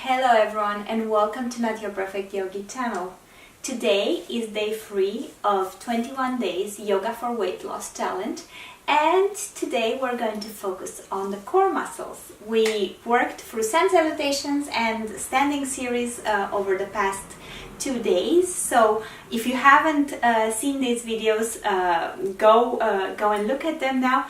Hello everyone and welcome to Not Your Perfect Yogi channel. Today is day 3 of 21 days yoga for weight loss challenge, and today we're going to focus on the core muscles. We worked through sun salutations and standing series over the past 2 days, so if you haven't seen these videos, go and look at them now.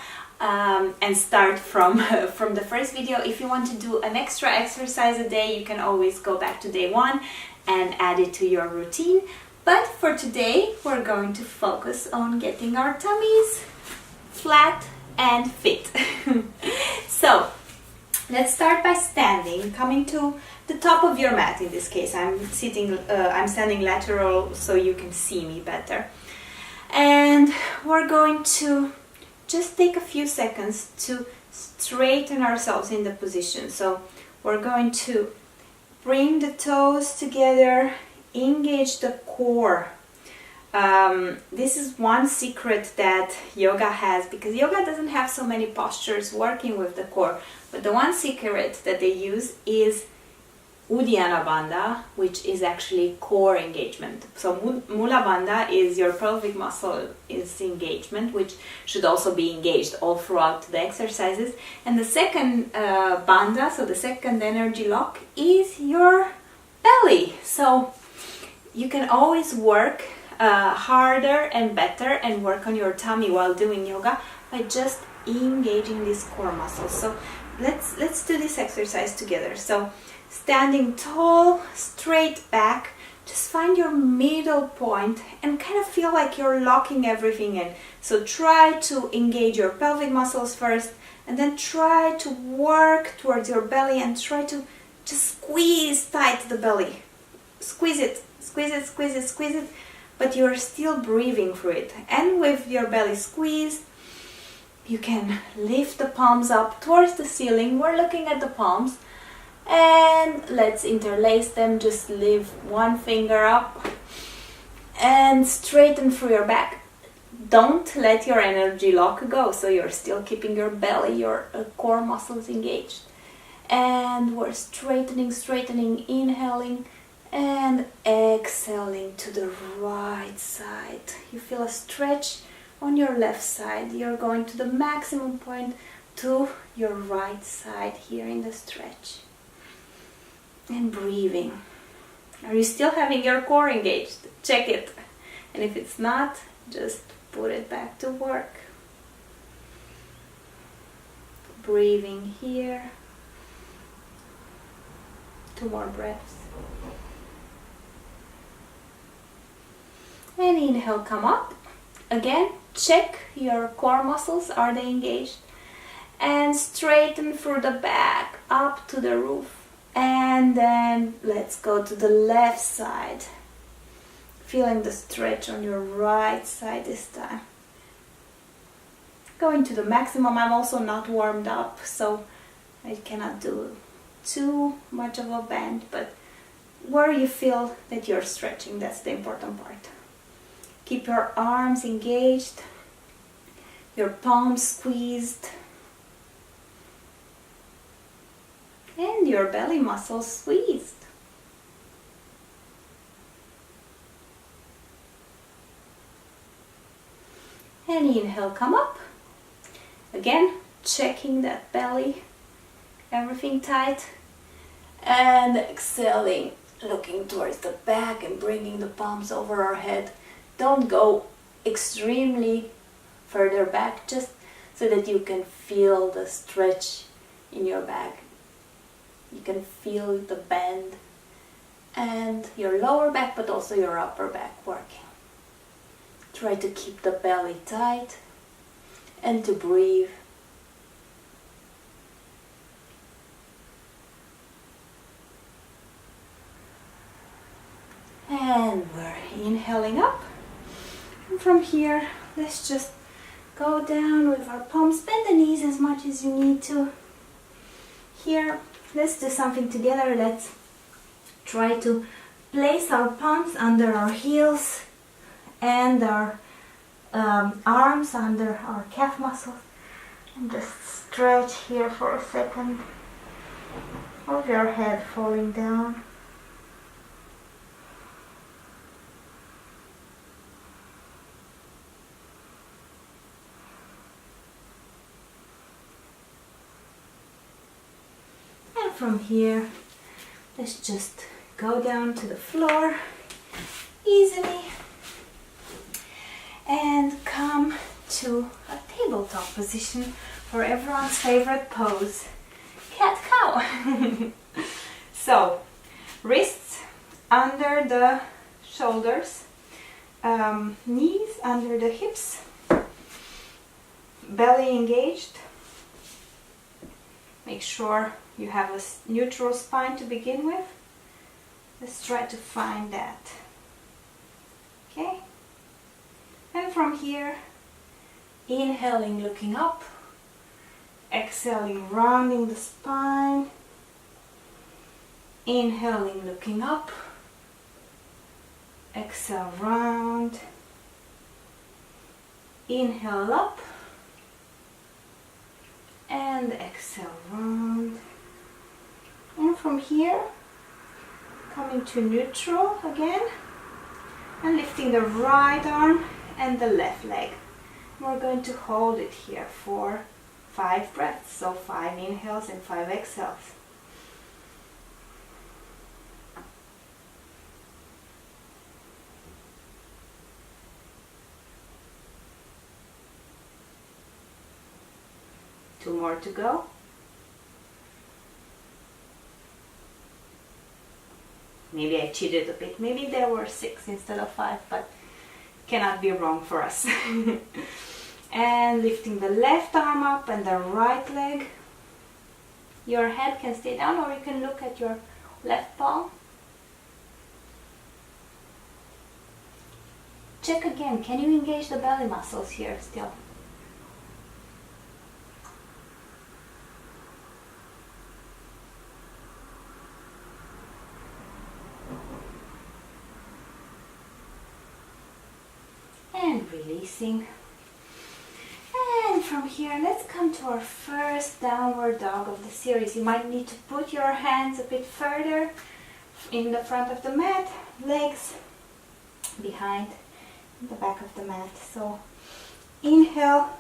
And start from the first video. If you want to do an extra exercise a day, you can always go back to day 1 and add it to your routine. But for today, we're going to focus on getting our tummies flat and fit. So let's start by standing, coming to the top of your mat. In this case, I'm standing lateral so you can see me better. And we're going to just take a few seconds to straighten ourselves in the position. So we're going to bring the toes together, engage the core. This is one secret that yoga has, because yoga doesn't have so many postures working with the core, but the one secret that they use is Uddiyana Bandha, which is actually core engagement. So Mula Bandha is your pelvic muscle is engagement, which should also be engaged all throughout the exercises. And the second Bandha, so the second energy lock, is your belly. So you can always work harder and better and work on your tummy while doing yoga by just engaging these core muscles. So let's do this exercise together. So standing tall, straight back, just find your middle point and kind of feel like you're locking everything in. So try to engage your pelvic muscles first, and then try to work towards your belly and try to just squeeze tight the belly. Squeeze it, squeeze it, squeeze it, squeeze it, but you're still breathing through it. And with your belly squeezed, you can lift the palms up towards the ceiling. We're looking at the palms. And let's interlace them. Just lift one finger up and straighten through your back. Don't let your energy lock go, so you're still keeping your belly, your core muscles engaged. And we're straightening, inhaling and exhaling to the right side. You feel a stretch on your left side. You're going to the maximum point to your right side here in the stretch. And breathing. Are you still having your core engaged? Check it. And if it's not, just put it back to work. Breathing here. 2 more breaths. And inhale, come up. Again, check your core muscles. Are they engaged? And straighten through the back up to the roof. And then let's go to the left side. Feeling the stretch on your right side this time. Going to the maximum. I'm also not warmed up, so I cannot do too much of a bend, but where you feel that you're stretching, that's the important part. Keep your arms engaged, your palms squeezed, and your belly muscles squeezed. And inhale, come up. Again, checking that belly, everything tight. And exhaling, looking towards the back and bringing the palms over our head. Don't go extremely further back, just so that you can feel the stretch in your back. You can feel the bend and your lower back, but also your upper back working. Try to keep the belly tight and to breathe. And we're inhaling up. And from here, let's just go down with our palms. Bend the knees as much as you need to. Here, let's do something together. Let's try to place our palms under our heels and our arms under our calf muscles. And just stretch here for a second. of your head falling down. And from here, let's just go down to the floor easily and come to a tabletop position for everyone's favorite pose, cat-cow. So, wrists under the shoulders, knees under the hips, belly engaged. Make sure you have a neutral spine to begin with. Let's try to find that. Okay? And from here, inhaling, looking up, exhaling, rounding the spine, inhaling, looking up, exhale, round, inhale up, and exhale, round. And from here, coming to neutral again, and lifting the right arm and the left leg. We're going to hold it here for 5 breaths, so 5 inhales and 5 exhales. Two more to go. Maybe I cheated a bit. Maybe there were 6 instead of 5, but cannot be wrong for us. And lifting the left arm up and the right leg. Your head can stay down, or you can look at your left palm. Check again. Can you engage the belly muscles here still? And releasing. And from here, let's come to our first downward dog of the series. You might need to put your hands a bit further in the front of the mat, legs behind the back of the mat. So inhale,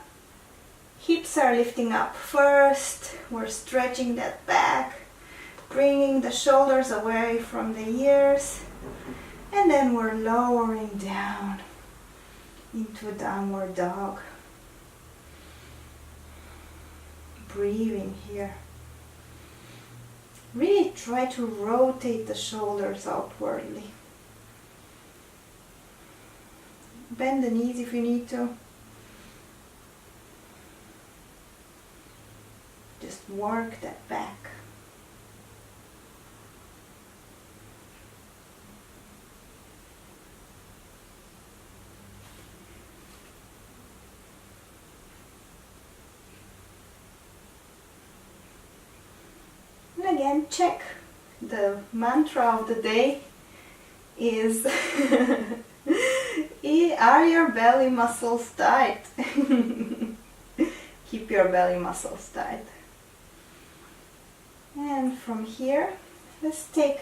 hips are lifting up first. We're stretching that back, bringing the shoulders away from the ears, and then we're lowering down into a downward dog. Breathing here. Really try to rotate the shoulders outwardly. Bend the knees if you need to. Just work that back. And again, check. The mantra of the day is are your belly muscles tight? Keep your belly muscles tight. And from here, let's take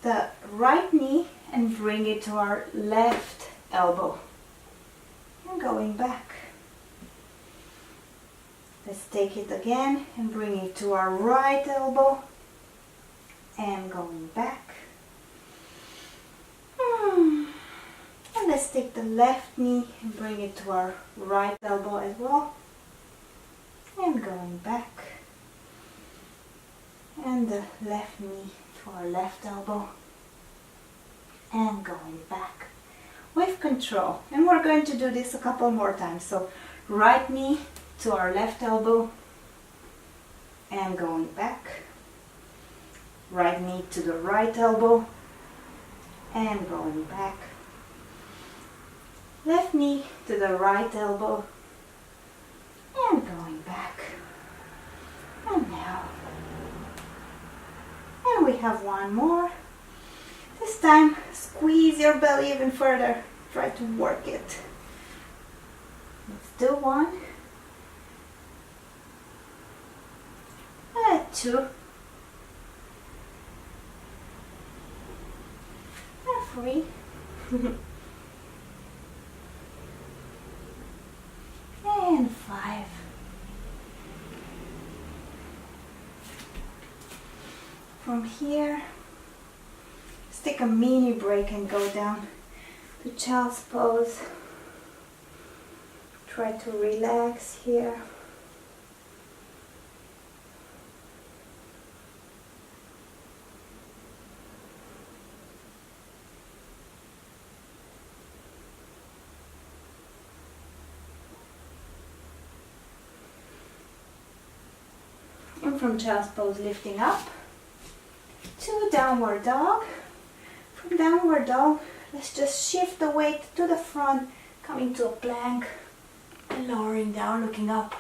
the right knee and bring it to our left elbow. And going back. Let's take it again and bring it to our right elbow and going back. And let's take the left knee and bring it to our right elbow as well and going back. And the left knee to our left elbow and going back with control. And we're going to do this a couple more times. So right knee to our left elbow and going back. Right knee to the right elbow and going back. Left knee to the right elbow and going back. And now. And we have one more. This time, squeeze your belly even further. Try to work it. Let's do one. 2. 3. And 5. From here, let's take a mini break and go down to child's pose. Try to relax here. And from child's pose, lifting up to downward dog. From downward dog, let's just shift the weight to the front, coming to a plank and lowering down, looking up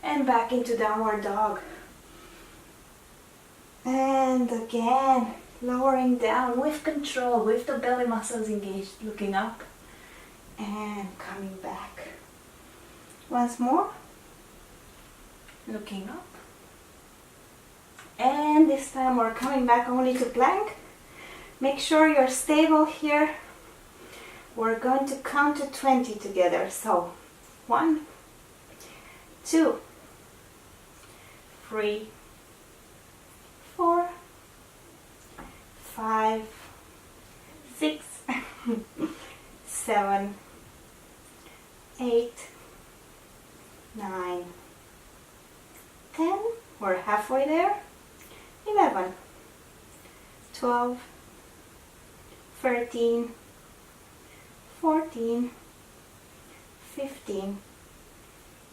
and back into downward dog. And again, lowering down with control, with the belly muscles engaged, looking up and coming back. Once more, looking up. And this time we're coming back only to plank. Make sure you're stable here. We're going to count to 20 together. So 1, 2, 3, 4, 5, 6, 7, 8, 9, 10. We're halfway there. 11, 12, 13, 14, 15,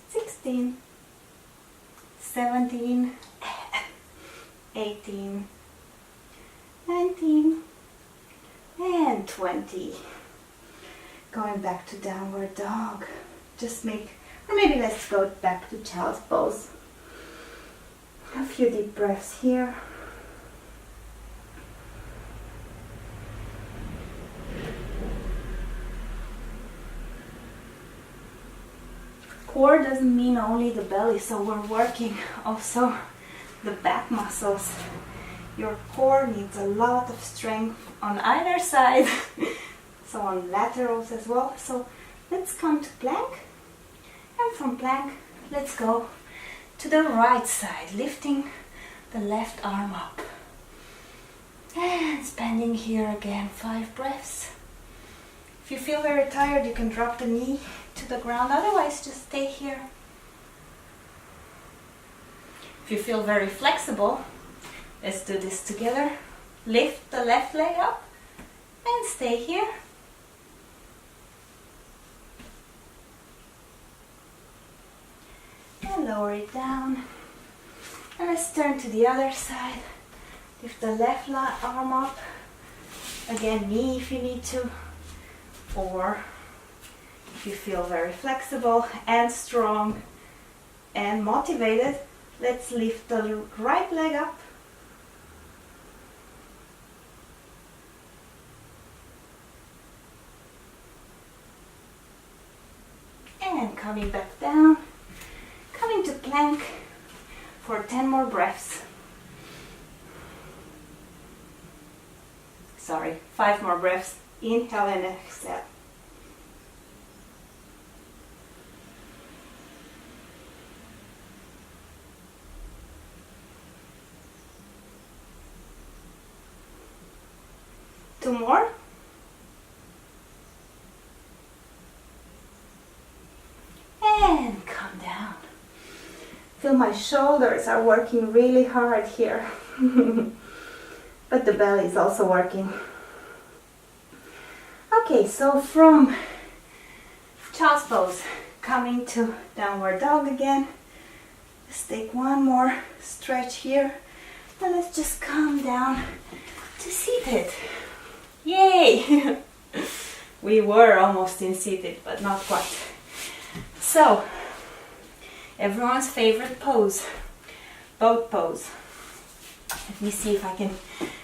16, 17, 18, 19, and 20. Going back to downward dog. Just make, or maybe let's go back to child's pose. A few deep breaths here. Core doesn't mean only the belly, so we're working also the back muscles. Your core needs a lot of strength on either side, so on laterals as well. So let's come to plank, and from plank, let's go to the right side, lifting the left arm up. And spending here again 5 breaths. If you feel very tired, you can drop the knee to the ground, otherwise just stay here. If you feel very flexible, let's do this together. Lift the left leg up and stay here. And lower it down. And let's turn to the other side. Lift the left arm up. Again, knee if you need to. Or if you feel very flexible and strong and motivated, let's lift the right leg up. And coming back down. Coming to plank for 10 more breaths. Sorry, 5 more breaths. Inhale and exhale. Two more. And come down. Feel my shoulders are working really hard here. But the belly is also working. Okay, so from child's pose, coming to downward dog again. Let's take one more stretch here. And let's just come down to seated. Yay! We were almost in seated, but not quite. So, everyone's favorite pose, boat pose. Let me see if I can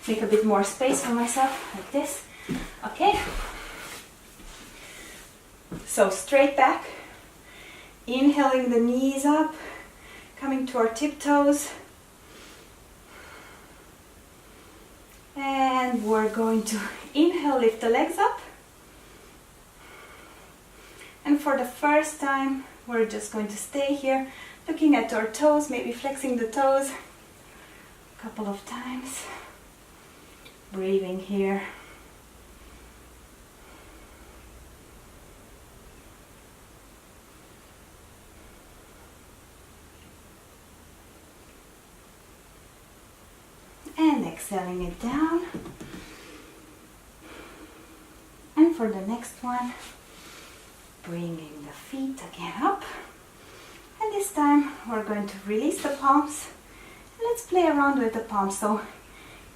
make a bit more space for myself, like this. Okay. So straight back, inhaling the knees up, coming to our tiptoes. And we're going to inhale, lift the legs up. And for the first time, we're just going to stay here, looking at our toes, maybe flexing the toes a couple of times. Breathing here. And exhaling it down. And for the next one, bringing the feet again up. And this time we're going to release the palms. And let's play around with the palms. So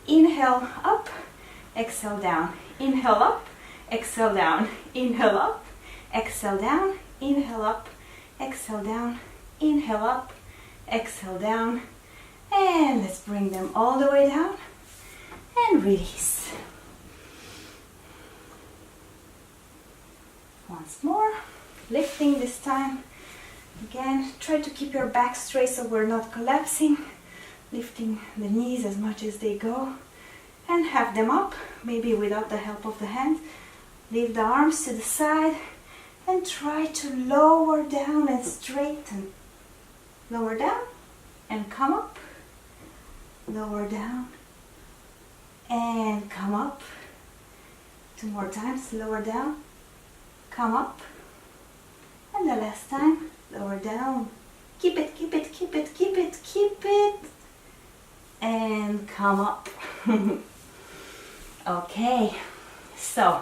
inhale up, exhale down. Inhale up, exhale down. Inhale up, exhale down. Inhale up, exhale down. Inhale up, exhale down. And let's bring them all the way down and release. Once more, lifting this time. Again, try to keep your back straight so we're not collapsing. Lifting the knees as much as they go. And have them up, maybe without the help of the hands. Leave the arms to the side and try to lower down and straighten. Lower down and come up. Lower down and come up. 2 more times. Lower down, come up. And the last time, lower down. Keep it, keep it, keep it, keep it, keep it. And come up. Okay, so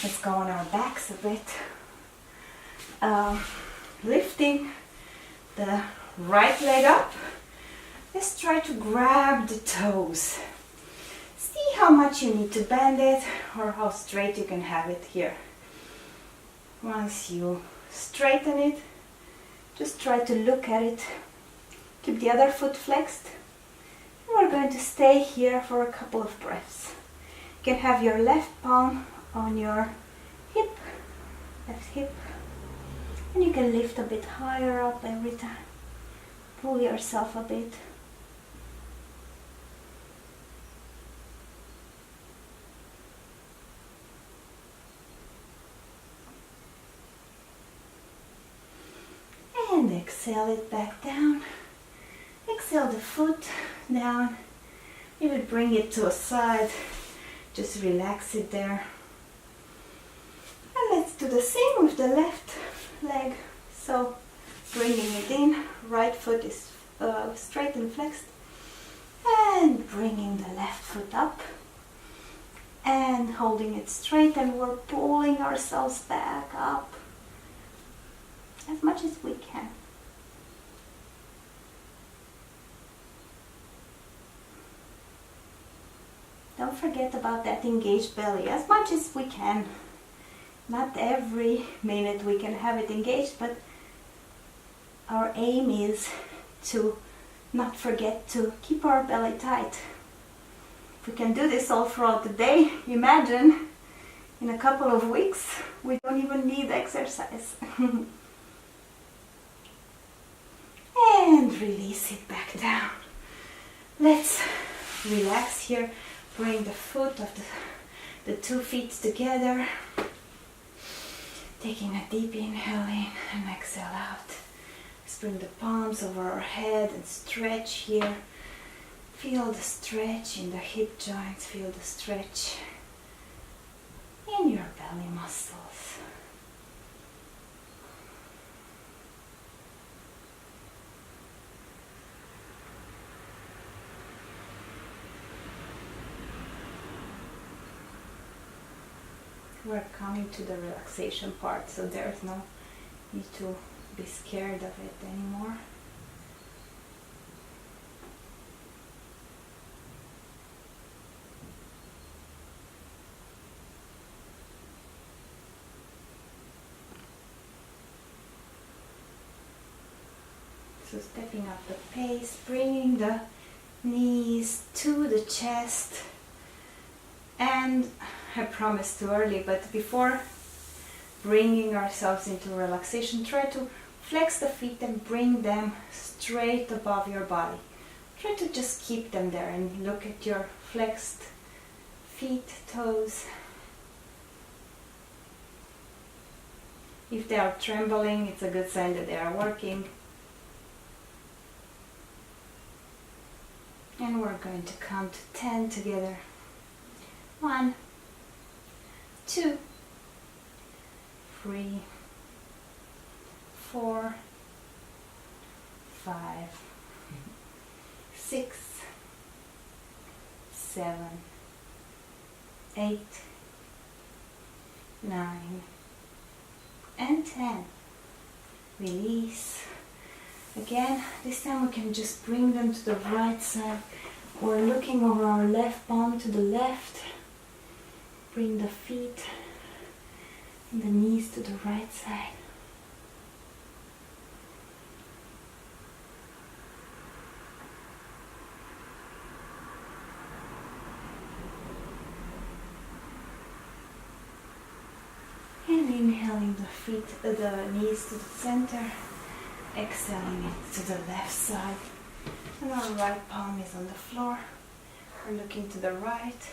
let's go on our backs a bit. Lifting the right leg up. Let's try to grab the toes. See how much you need to bend it or how straight you can have it here. Once you straighten it, just try to look at it. Keep the other foot flexed. And we're going to stay here for a couple of breaths. You can have your left palm on your hip, left hip. And you can lift a bit higher up every time. Pull yourself a bit. And exhale it back down. Exhale the foot down. Maybe bring it to a side. Just relax it there. And let's do the same with the left leg. So bringing it in. Right foot is straight and flexed. And bringing the left foot up. And holding it straight. And we're pulling ourselves back up. As much as we can. Don't forget about that engaged belly as much as we can. Not every minute we can have it engaged, but our aim is to not forget to keep our belly tight. If we can do this all throughout the day, imagine in a couple of weeks we don't even need exercise. And release it back down. Let's relax here. Bring the foot of the 2 feet together. Taking a deep inhale in and exhale out. Let's bring the palms over our head and stretch here. Feel the stretch in the hip joints. Feel the stretch in your belly muscles. We're coming to the relaxation part, so there's no need to be scared of it anymore. So stepping up the pace, bringing the knees to the chest. And I promised too early, but before bringing ourselves into relaxation, try to flex the feet and bring them straight above your body. Try to just keep them there and look at your flexed feet, toes. If they are trembling, it's a good sign that they are working. And we're going to count to 10 together. 1, 2, 3, 4, 5, 6, 7, 8, 9, and 10. Release. Again, this time we can just bring them to the right side. We're looking over our left palm to the left. Bring the feet and the knees to the right side. And inhaling the knees to the center. Exhaling it to the left side. And our right palm is on the floor. We're looking to the right.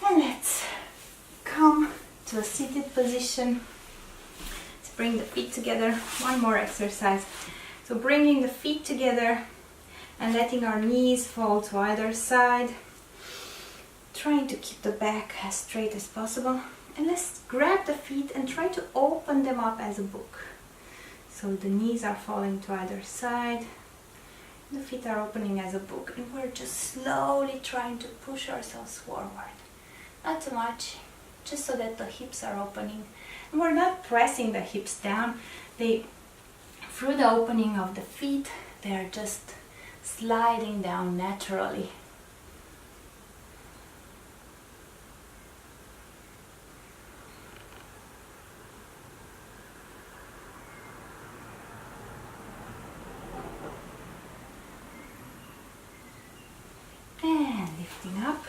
And let's come to a seated position. Let's bring the feet together. One more exercise. So bringing the feet together and letting our knees fall to either side. Trying to keep the back as straight as possible. And let's grab the feet and try to open them up as a book. So the knees are falling to either side. The feet are opening as a book. And we're just slowly trying to push ourselves forward. Not too much, just so that the hips are opening. And we're not pressing the hips down. Through the opening of the feet, they are just sliding down naturally. And lifting up.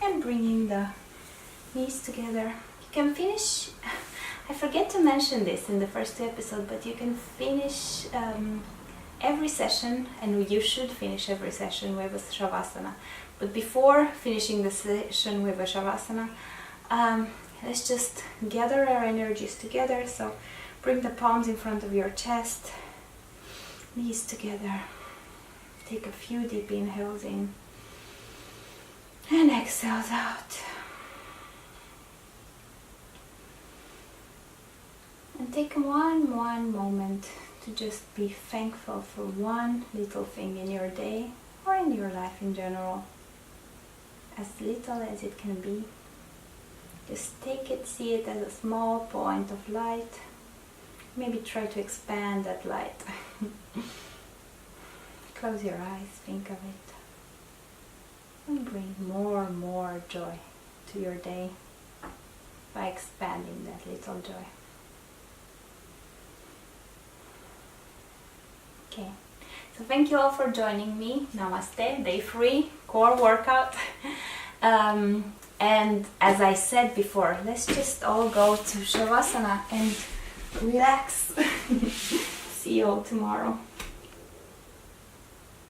And bringing the knees together. You can finish, I forget to mention this in the first 2 episodes, but you can finish every session, and you should finish every session with a Shavasana. But before finishing the session with a Shavasana, let's just gather our energies together. So bring the palms in front of your chest, knees together. Take a few deep inhales in. And exhales out. And take one moment to just be thankful for one little thing in your day or in your life in general. As little as it can be. Just take it, see it as a small point of light. Maybe try to expand that light. Close your eyes, think of it. And bring more joy to your day by expanding that little joy. Okay, so thank you all for joining me. Namaste, day 3, core workout. And as I said before, let's just all go to Shavasana and relax. See you all tomorrow.